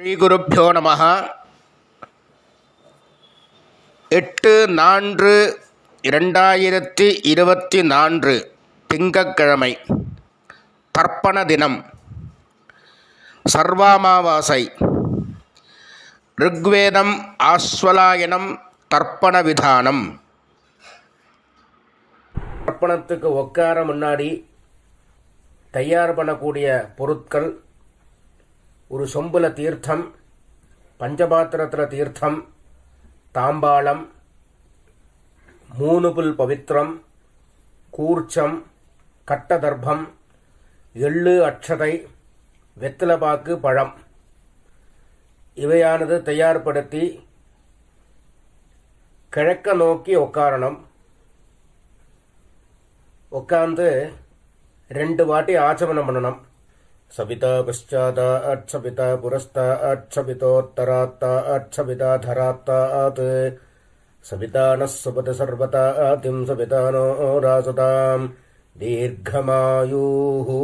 ஸ்ரீகுருப்போ நம. 8/4/2024 திங்கட்கிழமை, தர்ப்பண தினம், சர்வாமாவாசை. ருக்வேதம் ஆஸ்வலாயனம் தர்ப்பண விதானம். தர்ப்பணத்துக்கு உட்கார முன்னாடி தயார் பண்ணக்கூடிய பொருட்கள்: ஒரு சொம்புல தீர்த்தம், பஞ்சபாத்திரத்தில் தீர்த்தம், தாம்பாளம், 3 புல் பவித்திரம், கூர்ச்சம், கட்டதர்ப்பம், எள்ளு, அட்சதை, வெத்தலைப்பாக்கு, பழம் இவையானது தயார்படுத்தி கிழக்க நோக்கி உட்காரணும். உட்கார்ந்து 2 வாட்டி ஆச்சமனம் பண்ணணும். சபிதா பஷ்சாதாத், சபிதா புரஸ்தாத், சபிதோத்தராத்தாத், சபிதா தராத்தாத், சபிதானஸ் சுபத சர்வதாதிம், சபிதானோ ராசதாம் தீர்க்கமாயூஹு,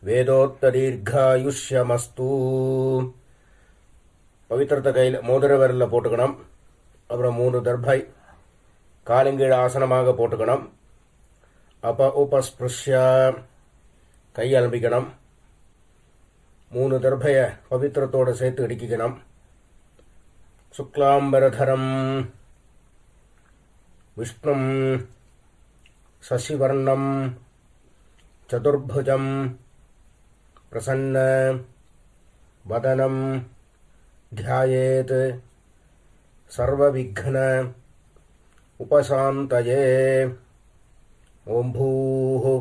வேதோத்ததீர்காயுஷ்யமஸ்து. பவித்திரத்தை கையில் மோதிர விரலில் போட்டுக்கணும். அப்புறம் 3 தர்பை காலுங்கீழ் ஆசனமாக போட்டுக்கணும். உபஸ்பிருஷ்ய கை அலம்பிக்கணும். 3 தர்பையை பவித்திரத்தோடு சேர்த்து இடிக்கணும். சுக்லாம்பரதரம் விஷ்ணும் சசிவர்ணம் சதுர்புஜம் பிரசன்ன வதனம் தியாயேத் சர்வவிக்ன உபசாந்தயே. ஓம் பூஹு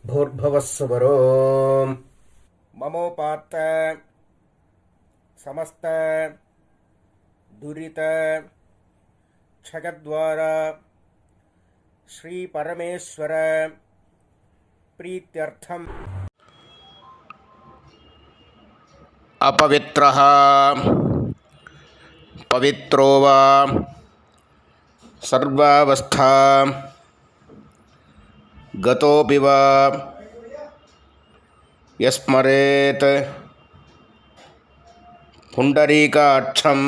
भूर्भुवस्सुवरो ममोपात्त समस्त दुरित क्षयद्वारा श्री परमेश्वर प्रीत्यर्थम अपवित्रः पवित्रो वा सर्वावस्था गतोऽपि वा यस्मरेत् पुण्डरीकाक्षं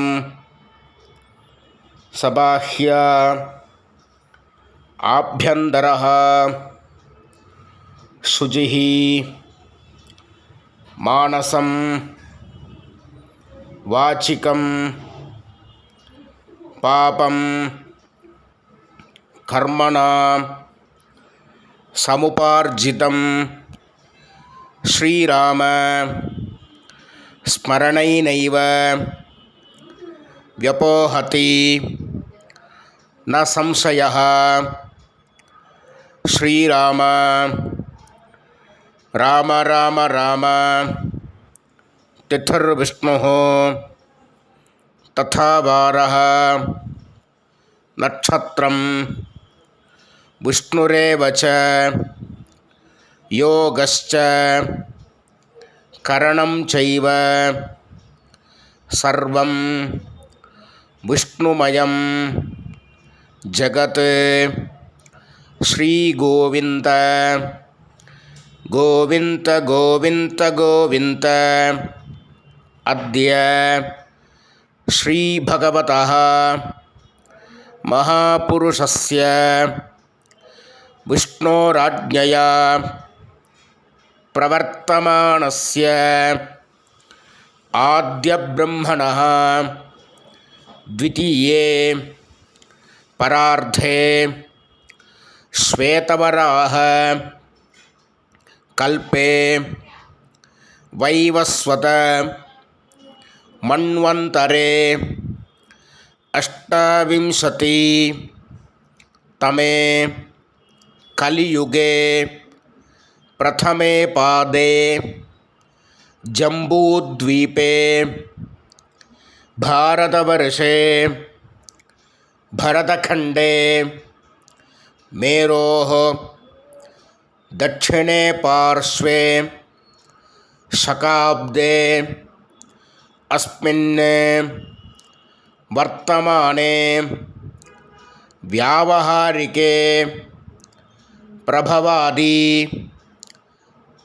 सबाह्य आभ्यन्तरः शुचिः मानसं वाचिकं पापं कर्मणा समुपार्जितं श्रीराम स्मरणैनैव व्यपोहति न संशयः. श्रीराम राम राम राम तिथिर्विष्णुः तथा वारः नक्षत्रं विष्णुरेव च योगश्च करणं चैव सर्वं विष्णुमयं जगत्. श्रीगोविन्द गोविन्द गोविन्द गोविन्द. अद्य श्रीभगवतः महापुरुषस्य विष्णोराज्ञया प्रवर्तमानस्य आद्यब्रह्मणः द्वितीये परार्धे श्वेतवराह कल्पे वैवस्वत मन्वन्तरे 28तमे कलियुगे प्रथमे पादे जम्बूद्वीपे भारतवर्षे भरतखण्डे मेरोः दक्षिणे पार्श्वे शकाब्दे अस्मिन् वर्तमाने व्यावहारिके प्रभवादि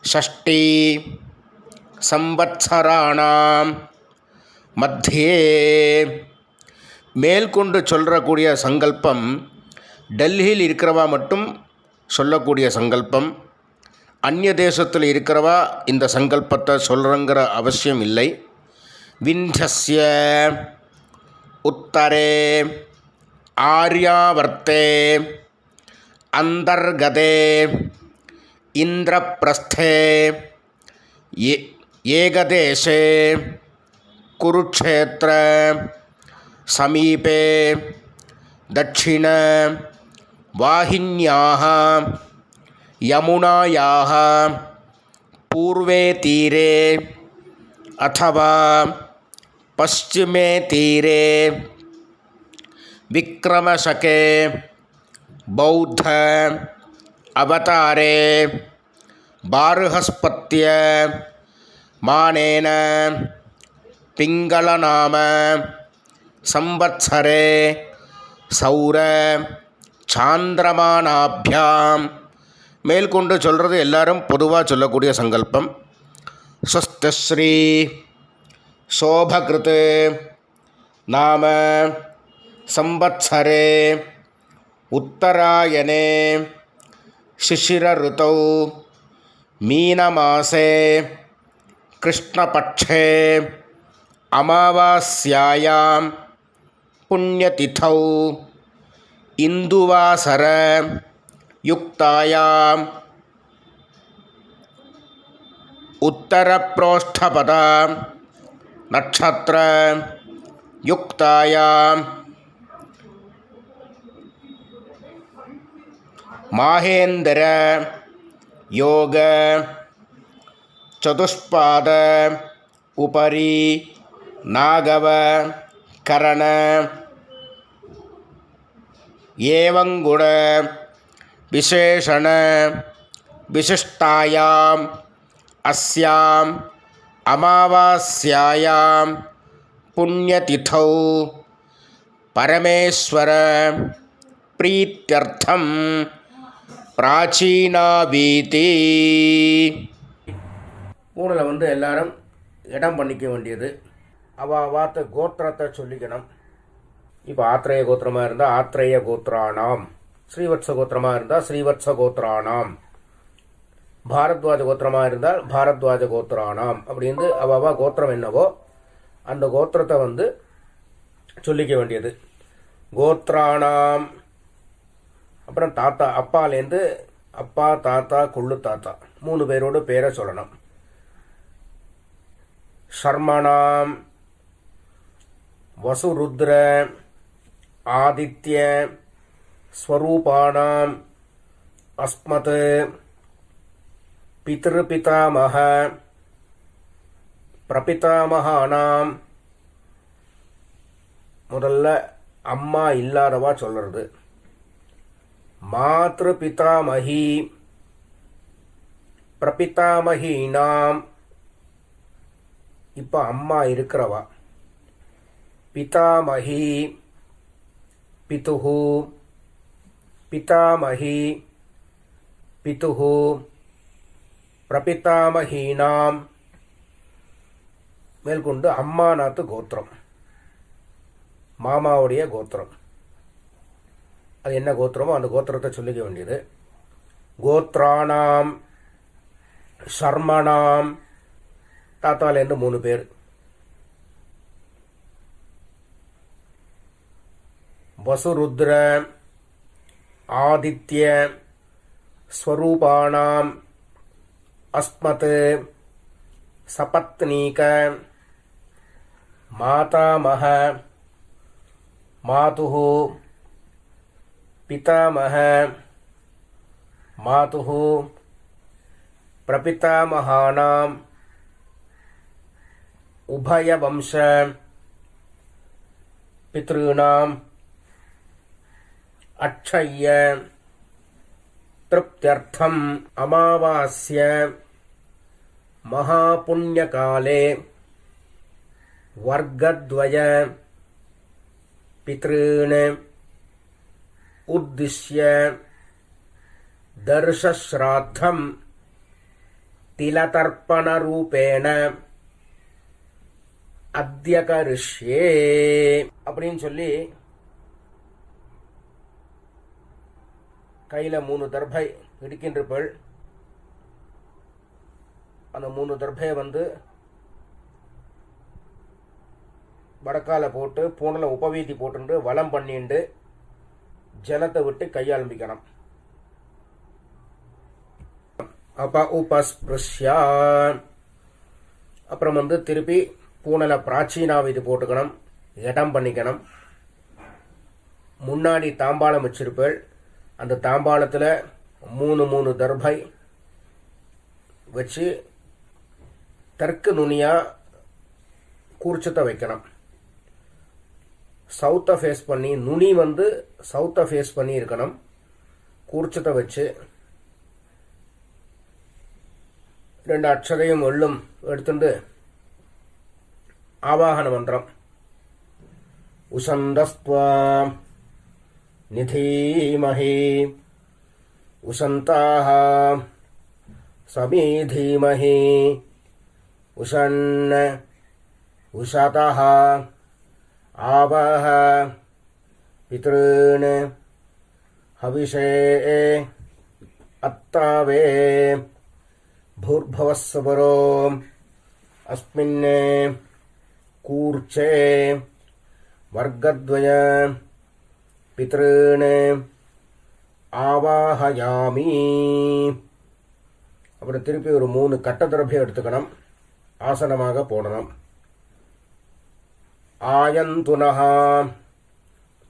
षष्ठी संवत्सराणाम மத்தியே. மேற்கொண்டு சொல்கிறக்கூடிய சங்கல்பம் டெல்லியில் இருக்கிறவா மட்டும் சொல்லக்கூடிய சங்கல்பம். அந்நிய தேசத்தில் இருக்கிறவா இந்த சங்கல்பத்தை சொல்கிறங்கிற அவசியம் இல்லை. விந்தியஸ்ய உத்தரே ஆர்யாவர்த்தே அந்தர்கதே இந்திரப்பிரஸ்தே ஏகதேசே குருக்ஷேத்திர சமீபே தட்சிண வாஹின்யாः யமுனாயாः பூர்வே தீரே अथवा पश्चिमे तीरे विक्रमशके बौद्ध अवतारे बार्हस्पत्य मानेन पिंगलनाम संवत्सरे सौर சாந்திரமானாபியாம். மேற்கொண்டு சொல்கிறது எல்லாரும் பொதுவாக சொல்லக்கூடிய சங்கல்பம். ஸ்வஸ்திஸ்ரீ சோபகிருத் நாம சம்வத்சரே உத்தராயணே சிசிர ருதௌ மீனமாசே கிருஷ்ணபக்ஷே அமாவாஸ்யாயாம் புண்ணியதிதௌ இந்துவாசர யுக்தாயாம் उत्तरप्रोष्ठपद नक्षत्र युक्तायां माहेन्द्र योग चतुष्पाद उपरि नागव करण एवं गुण विशेषण विशिष्टायां अस्याम अमावास्यायां पुण्यतिथौ परमेश्वर प्रीत्यर्थम प्राचीनावीति. மூணில் வந்து எல்லாரும் இடம் பண்ணிக்க வேண்டியது. அவாவாத்த கோத்திரத்தை சொல்லிக்கணும். இப்போ ஆத்ரேய கோத்திரமாக இருந்தால் ஆத்ரேய கோத்ரானாம், ஸ்ரீவத்ச கோத்திரமாக இருந்தால் ஸ்ரீவத்ச கோத்ரானாம், பாரத்வாஜ கோத்திரமாக இருந்தால் பாரத்வாஜ கோத்திரானாம் அப்படின்னு அவாவா கோத்திரம் என்னவோ அந்த கோத்திரத்தை வந்து சொல்லிக்க வேண்டியது. கோத்ரானாம் அப்புறம் தாத்தா, அப்பாலேருந்து அப்பா தாத்தா கொள்ளு தாத்தா 3 பேரோட பேரை சொல்லணும். ஷர்மணாம் வசுருத்ர ஆதித்ய ஸ்வரூபானாம் அஸ்மத் பித்ருபிதாமஹ பிரபிதாமகானாம். முதல்ல அம்மா இல்லாதவா சொல்றது. மாத்ரு பிதாமகி பிரபிதாமகீனாம். இப்போ அம்மா இருக்கிறவா. பிதாமகி பிதுஹு பிதாமகி பிதுஹு பிரபிதாமகீனாம். மேற்கொண்டு அம்மாநாத்து கோத்திரம், மாமாவுடைய கோத்திரம். அது என்ன கோத்திரமோ அந்த கோத்திரத்தை சொல்லிக்க வேண்டியது. கோத்ரானாம் ஷர்மணாம், தாத்தாலேருந்து 3 பேர். வசுருத்ர ஆதித்ய ஸ்வரூபானாம் அஸ்மத் சபத்னீக மாதாமஹ மாதுஹு பிதாமஹ மாதுஹு பிரபிதாமகானாம் உபயவம்ச பித்ருணாம் அக்ஷய்ய திருப்தியர்த்தம் அமாவாஸ்ய மகாபுண்யகாலே வர்க்கத்வய பித்ருன் உத்திஷ்ய தர்ஷஸ்ராத்தம் திலதர்ப்பணரூபேண அத்யகரிஷ்யே அப்படின்னு சொல்லி கையில் 3 தர்பை இடிக்கின்றப்பள் அந்த 3 தர்பையை வடக்கால போட்டு பூனில் உபவீதி போட்டு வலம் பண்ணிண்டு ஜலத்தை விட்டு கையாளம்பிக்கணும். அப்ப உபஸ்பிருஷ்யா அப்புறம் திருப்பி பூனலை பிராச்சீனாவிதி போட்டுக்கணும், இடம் பண்ணிக்கணும். முன்னாடி தாம்பாளம் வச்சிருப்பேள், அந்த தாம்பாளத்தில் 3 தர்பை வச்சு தெற்கு நுனியா கூர்ச்சத்தை வைக்கணும். சவுத்தை ஃபேஸ் பண்ணி, நுனி சவுத்தை ஃபேஸ் பண்ணி இருக்கணும். கூர்ச்சத்தை வச்சு 2 அட்சரையும் எள்ளும் எடுத்துட்டு ஆவாகன மந்திரம் உசந்தஸ்த்வா நிதீமஹி உசந்தாஹ சமீதீமஹி உஷன்ன உஷதஹ ஆவஹ பித்ருன் ஹவிஷே அத்தாவே பூர்பவஸ்வரோ அஸ்மின் கூர்ச்சே வர்க்கத்வய பித்ருன் ஆவாஹயாமி. அப்புறம் திருப்பி ஒரு 3 கட்டத்திரப்பை எடுத்துக்கணும், ஆசனமாக போடணும். ஆயந்துனஹ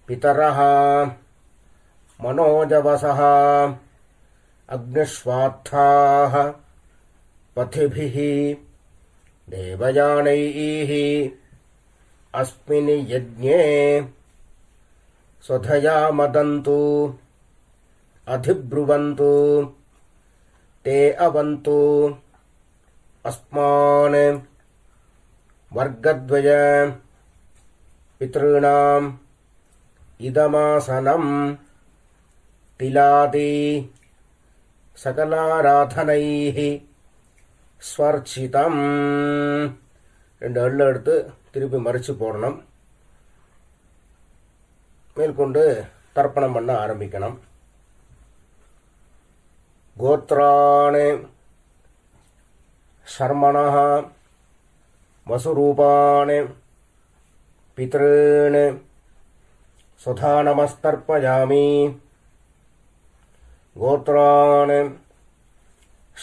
பிதரஹ மனோஜவசஹ அக்னிஸ்வாத்தாஹ பதிபிஹ தேவயானைஹ அஸ்மின் யஜ்ஞே ஸ்வதயா மதந்து அதிப்ருவந்து தே அவந்து அஸ்மான் வர்க்கத்வய பித்ருணாம் இதமாசனம் திலாதி சகலாராதனைஹி ஸ்வர்ச்சிதம். 2 எள்ளு எடுத்து திருப்பி மறிச்சு போடணும். மேற்கொண்டு தர்ப்பணம் பண்ண ஆரம்பிக்கணும். கோத்ராணி சர்மணஹ வசுரூபாணி பித்ருன் சுதா நமஸ்தர்ப்பயாமி. கோத்ராணி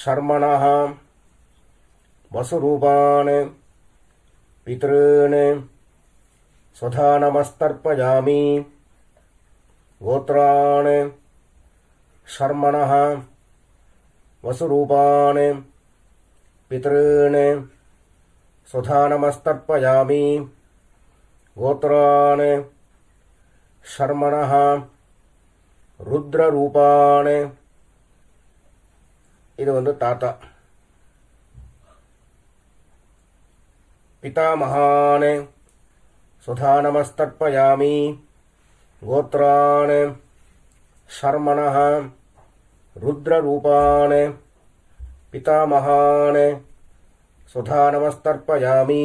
சர்மணஹ வசுரூபாணி பித்ருன் சுதா நமஸ்தர்ப்பயாமி. கோத்ராணி சர்மணஹ வசுரூபாணி பித்ருன் சுதா நமஸ்தர்ப்பயாமி. கோத்ராணி சர்மணஹ ருத்ரரூபாணி, இது தாத்தா. பிதாமகானி சுதா நமஸ்தர்ப்பயாமி. கோத்ராணி சர்மணஹ ருத்ரரூபாணி பிதாமகானி சுதா நமஸ்தர்ப்பயாமி.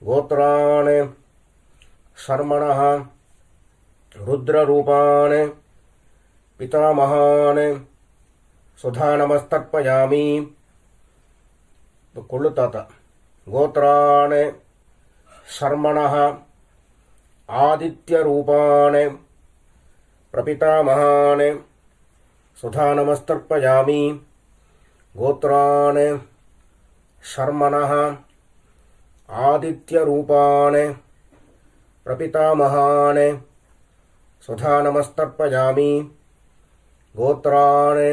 கோத்ராணி சர்மணஹ ருத்ரரூபாணி பிதாமகானி சுதா நமஸ்தர்ப்பயாமி. கொள்ளு தாத்தா. கோத்ராணி சர்மணஹ ஆதித்யரூபாணி பிரபிதாமகானி சுதா நமஸ்தர்ப்பயாமி. கோத்ராணி சர்மணஹ ஆதித்யரூபாணி பிரபிதாமகானி சுதா நமஸ்தர்ப்பயாமி. கோத்ராணி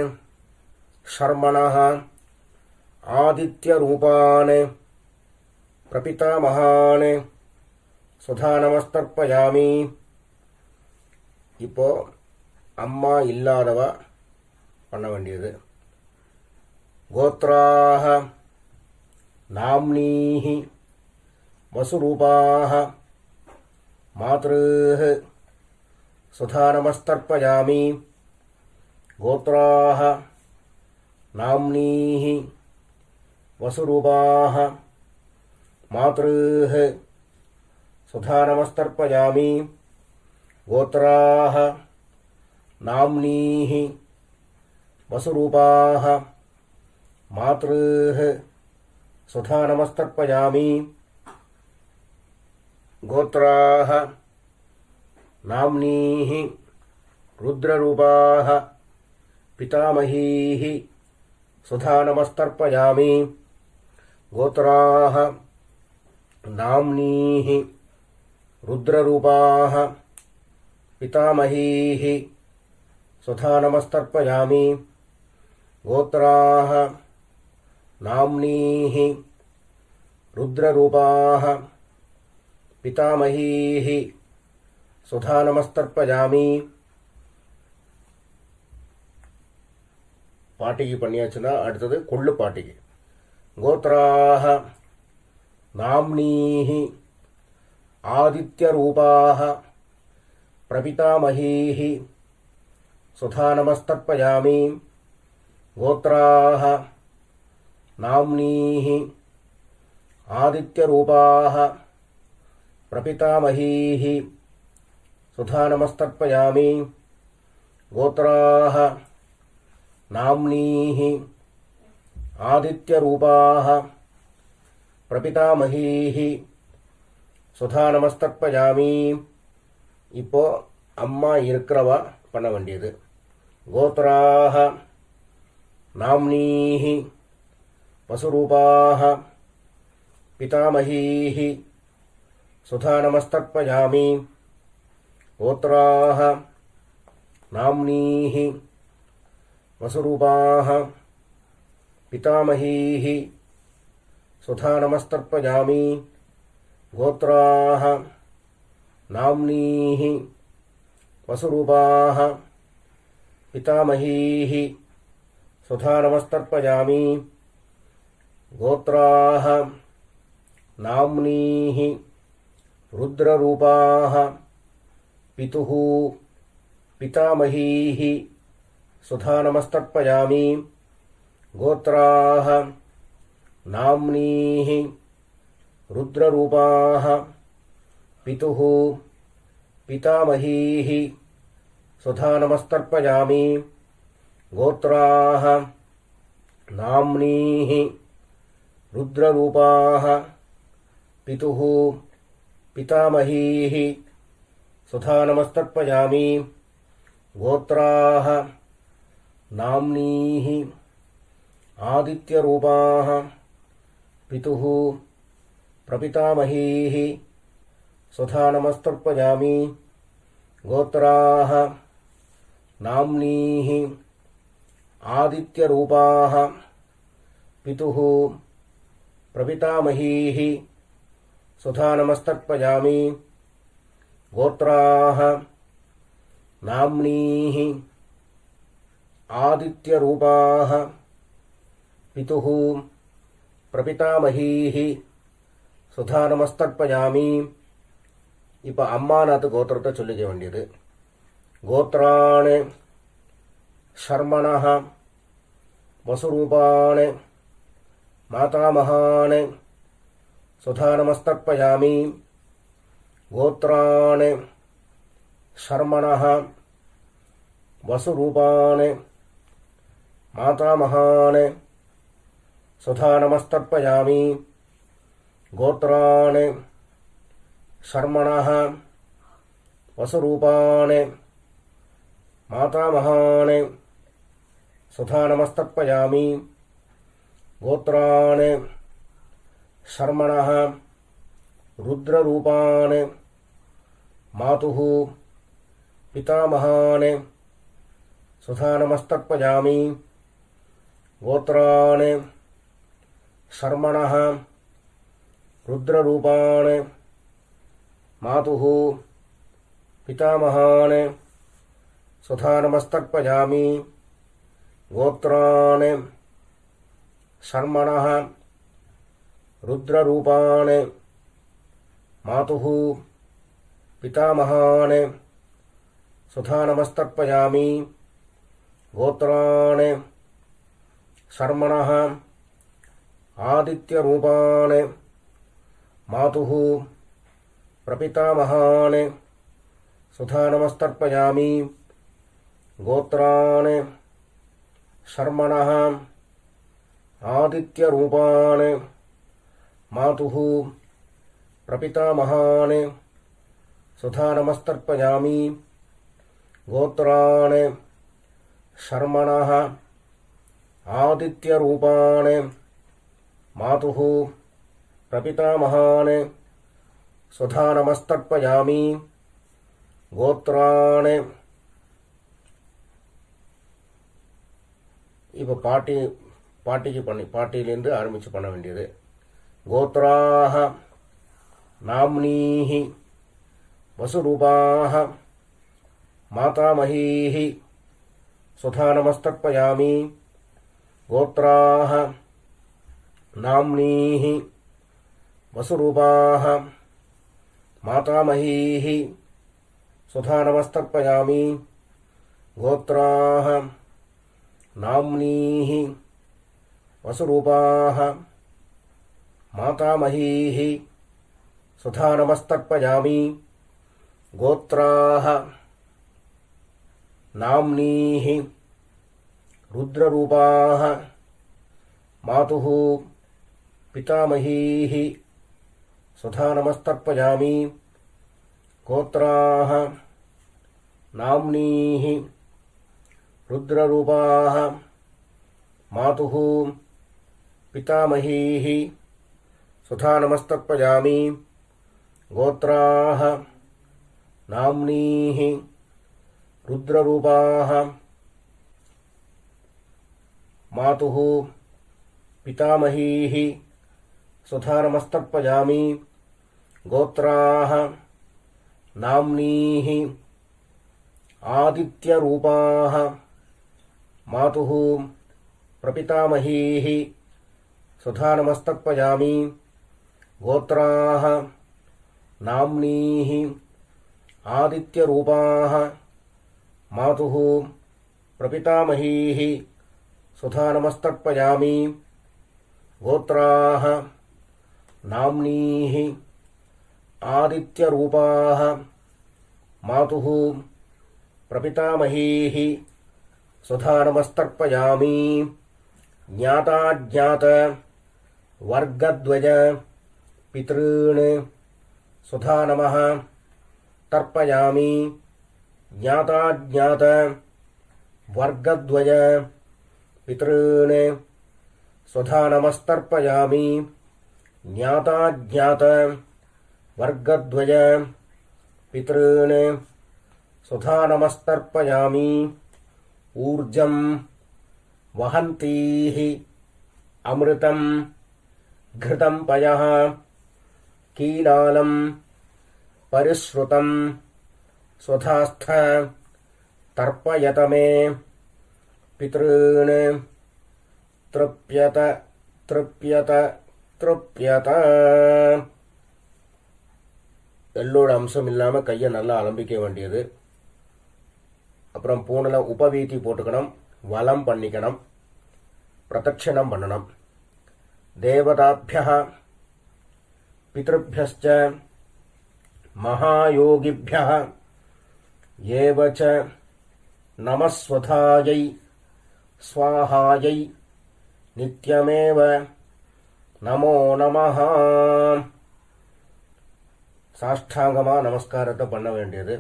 சர்மணஹ ஆதித்யரூபாணி பிரபிதாமகானி சுதா நமஸ்தர்ப்பயாமி. இப்போ அம்மா இல்லாதவ பண்ண வேண்டியது. கோத்ராஹ நாம்னீஹி வசுரூபாஹ மாத்ருஹ சுதாநமஸ்தர்ப்பயாமி. கோத்ராः நாம்னீः வசுரூபாः மாத்ருः சுதாநமஸ்தர்ப்பயாமி. கோத்ராः நாம்னீः வசுரூபாः மாத்ருः சுதாநமஸ்தர்ப்பயாமி. கோத்ராः நாம்னீः ருத்ரரூபாः பிதாமகீः சுதாநமஸ்தர்ப்பயாமி. கோத்ராः நாம்னீः ருத்ரரூபாः பிதாமகீः சுதாநமஸ்தர்ப்பயாமி. கோத்ராः நாம்னீः ருத்ரரூபாः பிதாமகீः சுதாநமஸ்தர்ப்பயாமி. பாட்டிக்கு பண்ணியாச்சுன்னா அடுத்தது கொள்ளு பாட்டிக்கு. கோத்ராः நாம்னீः ஆதித்யரூபாः பிரபிதாமகீः சுதாநமஸ்தர்ப்பயாமி. கோத்ராः நாம்னீः ஆதித்யரூபாः பிரபிதாமகீः சுதாநமஸ்தர்ப்பயாமி. கோத்ராः நாம்னீः ஆதித்யரூபாः பிரபிதாமகீः சுதாநமஸ்தர்ப்பயாமி. இப்போ அம்மா இருக்கிறவா பண்ண வேண்டியது. கோத்ராः நாம்னீः வசுரூபாः பிதாமகீः சுதாநமஸ்தர்ப்பயாமி. கோத்ராः நாம்னீः வசுரூபாः பிதாமகீः சுதாநமஸ்தர்ப்பயாமி. கோத்ராः நாம்னீः வசுரூபாः பிதாமகீः சுதாநமஸ்தர்ப்பயாமி. கோத்ராः நாம்னீः ருத்ரரூபாः பிதுः பிதாமகீः சுதாநமஸ்தர்ப்பயாமி. கோத்ராः நாம்னீः ருத்ரரூபாः பிதுः பிதாமகீः சுதாநமஸ்தர்ப்பயாமி. கோத்ராः நாம்னீः ருத்ரரூபாः பிதுः பிதாமகீः சுதாநமஸ்தர்ப்பயாமி. கோத்ராः நாம்னீः ஆதித்யரூபாः பிதுः பிரபிதாமகீः சுதாநமஸ்தர்ப்பயாமி. கோத்ராः நாம்னீः ஆதித்யரூபாः பிதுः பிரபிதாமகீः சுதாநமஸ்தர்ப்பயாமி. கோத்ராः நாம்னீः ஆதித்யரூபாः பிதுः பிரபிதாமகீः சுதாநமஸ்தர்ப்பயாமி. இப்போ அம்மாநாத்து கோத்திரத்தை சொல்லிக்க வேண்டியது. கோத்ராணி ஷர்மணः வசுரூபாணி மாதாமகாணி சுதாநமஸ்தர்ப்பயாமி. கோத்ராணி ஷர்மணः வசுரூபாணி மாதாமகாணி சுதாநமஸ்தர்ப்பயாமி. கோத்ராணி ஷர்மணः வசுரூபாணி மாதாமகாணி சுதாநமஸ்தர்ப்பயாமி. கோத்ராணி ஷர்மணः ருத்ரரூபாணி மாதுः பிதாமகாணி சுதாநமஸ்தர்ப்பயாமி. கோத்ராணி ஷர்மணः ருத்ரரூபாணி மாதுः பிதாமகாணி சுதாநமஸ்தர்ப்பயாமி. கோத்ராணி ஷர்மணः ருத்ரரூபாணி மாதுः பிதாமகாணி सुधा नमस्तर्पयामि गोत्रान् शर्मणः आदित्यरूपान् मातुः प्रपितामहान् सुधा नमस्तर्पयामि गोत्रान् शर्मणः आदित्यरूपान् मातुः प्रपितामहान् सुधा नमस्तर्पयामि गोत्रान् शर्मणः आदित्यरूपान् मातुः प्रपितामहान् सुधा नमस्तर्पयामि गोत्रान् இப்போ பாட்டியிலேருந்து ஆரம்பித்து பண்ண வேண்டியது. கோத்ராஹ நாம்னீஹி வசுரூபாஹ மாதாமஹீஹி சுதா நமஸ்தர்ப்பயாமி கோத்ராஹ நாம்னீஹி வசுரூபாஹ மாதாமஹீஹி சுதா நமஸ்தர்ப்பயாமி கோத்ராஹ नाम्नीः वसुरूपाः मातामहीः सुधा नमस्तर्पयामि गोत्राः नाम्नीः रुद्ररूपाः मातुः पितामहीः सुधा नमस्तर्पयामि गोत्राः नाम्नीः रुद्ररूपाः मातुः पितामहीः सुधा नमस्तर्पयामि गोत्राः नाम्नीः रुद्ररूपाः मातुः पितामहीः सुधा नमस्तर्पयामि गोत्राः नाम्नीः आदित्यरूपाः मातुः प्रपितामहीः सुधा नमस्तर्पयामि गोत्राः नाम्नीः आदित्यरूपाः मातुः प्रपितामहीः सुधा नमस्तर्पयामि गोत्राः नाम्नीः आदित्यरूपाः मातुः प्रपितामहीः सुधा नमस्तर्पयामि ज्ञाताज्ञात वर्गद्वय पितॄन् सुधा नमः तर्पयामि ज्ञाताज्ञात वर्गद्वय पितॄन् सुधा नमस्तर्पयामि ज्ञाताज्ञात वर्गद्वय पितॄन् सुधा नमस्तर्पयामि ऊर्जं वहन्तीः अमृतं घृतं पयः कीलालं परिश्रुतं स्वधास्थ तर्पयत मे पितॄन् तृप्यत तृप्यत तृप्यत. எள்ளோட அம்சம் இல்லாமல் கையை நல்லா அலம்பிக்க வேண்டியது. அப்புறம் பூனில் உபவீதி போட்டுக்கணும், வலம் பண்ணிக்கணும், பிரதட்சணம் பண்ணணும். தேவதாபியः பித்ருभ्यश्च மகாயோகிभ्यः ஏவ ச நமஸ்வதாயை ஸ்வாஹாயை நித்யமேவ நமோ நமஹ. சாஷ்டாங்கமாக நமஸ்காரத்தை பண்ண வேண்டியது.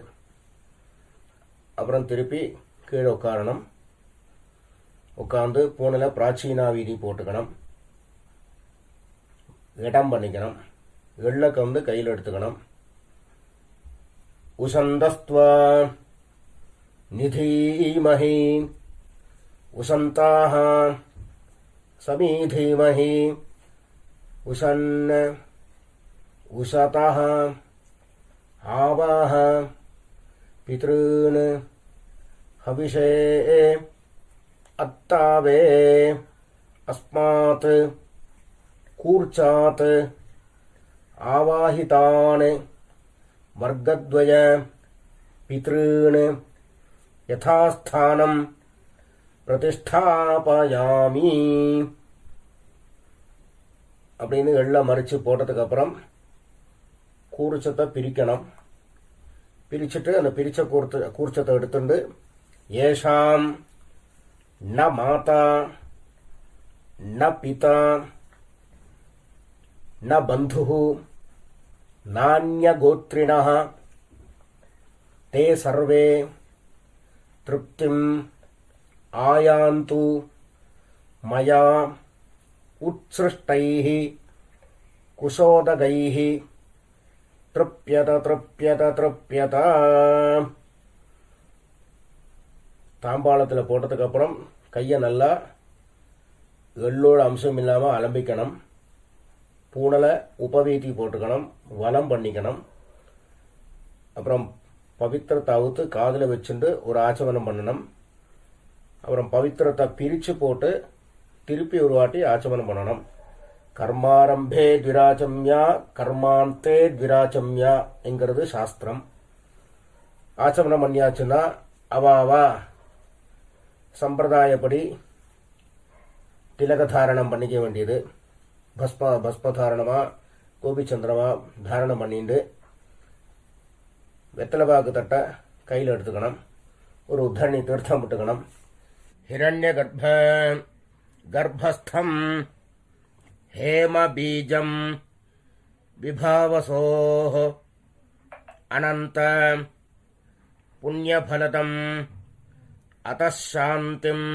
அப்புறம் திருப்பி கீழே உட்காரணும். உட்காந்து பூனில் பிராச்சீனா வீதி போட்டுக்கணும், இடம் பண்ணிக்கணும். எள்ளை கந்து கையில் எடுத்துக்கணும். உசந்தஸ்த்வ நிதீமஹி உசந்தாக சமீதீமஹி உசன் உசதः आवाह पितॄन् हविषे अत्तावे अस्मात् कूर्चात् आवाहितान् वर्गद्वय पितॄन् யதாஸ்தானம் பிரதிஷ்டாபயாமி அப்படின்னு எள்ள மறித்து போட்டதுக்கு அப்புறம் கூர்ச்சத்தை பிரிக்கணும். பிரிச்சுட்டு அந்த பிரிச்ச கூர்ச்சத்தை எடுத்துட்டு ஏஷாம் ந மாதா ந பிதா ந பந்து நான்யகோத்ரிணः தே சர்வே திருப்திம் ஆயாந்து மயா உத்ஸ்ருஷ்டைः குஷோதகைः திருப்யத திருப்யத திருப்யத. தாம்பாளத்தில் போட்டதுக்கு அப்புறம் கையை நல்லா எள்ளோட அம்சம் இல்லாமல் அலம்பிக்கணும். பூனலை உபவீதி போட்டுக்கணும், வலம் பண்ணிக்கணும். அப்புறம் பவித்திரத்தை அவுத்து காதில் வச்சுட்டு ஒரு ஆச்சமனம் பண்ணணும். அப்புறம் பவித்திரத்தை பிரித்து போட்டு திருப்பி ஒரு வாட்டி ஆச்சமனம் பண்ணணும். கர்மாரம்பே த்விராச்சம்யா கர்மாந்தே த்விராச்சம்யா என்கிறது சாஸ்திரம். ஆச்சமனம் பண்ணியாச்சுன்னா அவாவா சம்பிரதாயப்படி திலகதாரணம் பண்ணிக்க வேண்டியது. பஸ்மதாரணமாக கோபிச்சந்திரமாக தாரணம் பண்ணிட்டு வெத்தலைபாக்கு தட்டை கையில் எடுத்துக்கணும். ஒரு உத்தரணி தீர்த்தம் விட்டுக்கணும். ஹிரண்ய கர்ப்பஸ்தம் ஹேம பீஜம் விபாவசோஹ அனந்த புண்ணியபலதம் அதாந்திம்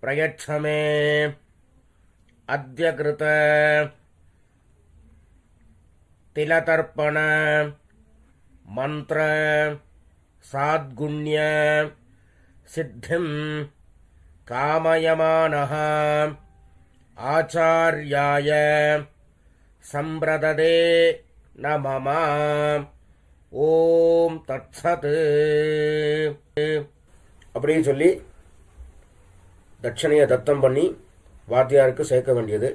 பிரயட்சமே அத்ய கிருத திலதர்ப்பண மந்திர சாத்குண்ய சித்திம் காமயமானஹ ஆச்சார்யாய சம்பிரததே நமம. ஓம் தத்சத் அப்படின்னு சொல்லி தட்சணையை தத்தம் பண்ணி வாத்தியாருக்கு சேர்க்க வேண்டியது.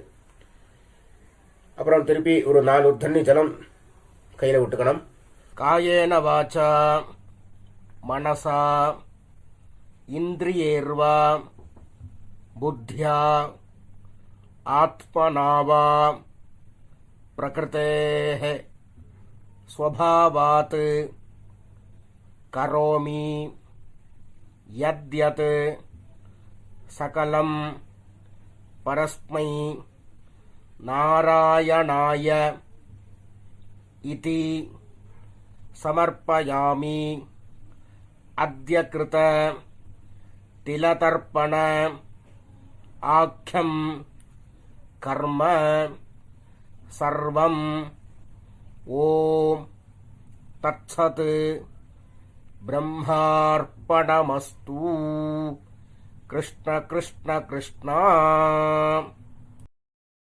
அப்புறம் திருப்பி ஒரு 4 தண்ணி ஜலம் கையில் விட்டுக்கணும். காயேன வாச்சா மனசா இந்திரியேர்வா புத்தியா ஆத்மனாவா பிரகிருதேஹ ஸ்வபாவாத் கரோமி யத்யத் சகலம் பரஸ்மை நாராயணாய இதி சமர்ப்பயாமி. அத்ய கிருத திலதர்ப்பண ஆக்யம் கர்ம சர்வம். ஓம் தத்சத் பிரம்மார்ப்பணமஸ்து. கிருஷ்ண கிருஷ்ண கிருஷ்ணா.